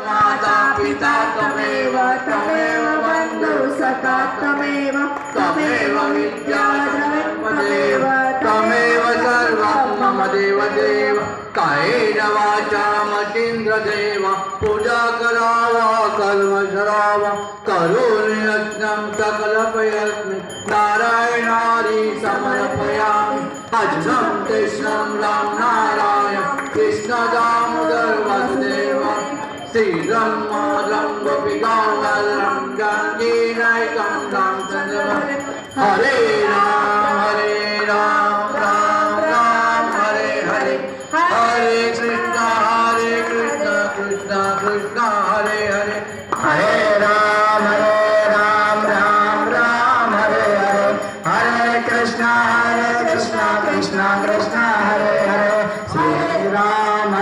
माता पिता त्वमेव त्वमेव बन्धु सखा त्वमेव त्वमेव विद्या द्रविणमदेव त्वमेव सर्वं मम देव देव कायेन वाचा मतीन्द्रदेव पूजा करावा कर्म शरावा करोमि यज्ञं सकलपयस्मि नारायणारि समर्पयामि अजं कृष्णं राम नारायण कृष्ण दामोदर वासुदेव श्रीरं माधवं गोपिकावल्लभं जानकी नायकं रामचन्द्रं हरे राम राम राम हरे हरे हरे कृष्ण कृष्ण कृष्ण हरे हरे हरे राम राम राम हरे हरे हरे कृष्ण कृष्ण कृष्ण हरे हरे श्री राम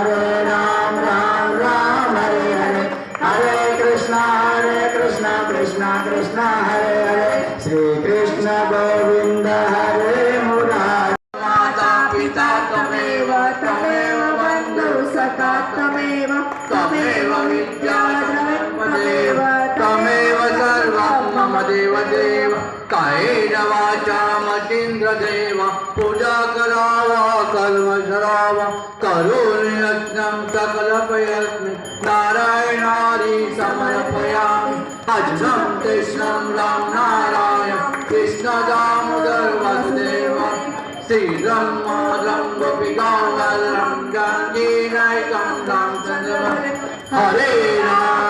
राम राम हरे हरे हरे कृष्ण कृष्ण कृष्ण हरे हरे श्री कृष्ण गोविंद हरे मुरारी माता पिता त्वमेव त्वमेव बन्धु सखा त्वमेव त्वमेव विद्या द्रविणमदेव त्वमेव सर्वं मम देव देव कायेन वाचा मतीन्द्रदेव पूजा करावा कर्म शरावा करोमि यज्ञं सकलपयस्मि नारायणारि समर्पयामि अजं कृष्णं राम नारायण कृष्ण दामोदर वासुदेव श्रीरं माधवं गोपिकावल्लभं जानकी नायकं रामचन्द्रं हरे राम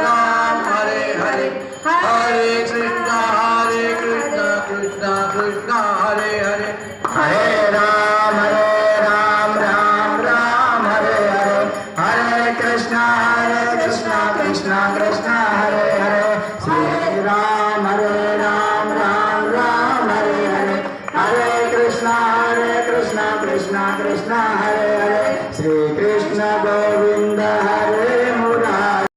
राम हरे हरे हरे कृष्ण कृष्ण कृष्ण हरे हरे हरे राम राम हरे हरे हरे कृष्ण कृष्ण कृष्ण हरे हरे श्री राम राम हरे हरे हरे कृष्ण कृष्ण कृष्ण हरे हरे श्री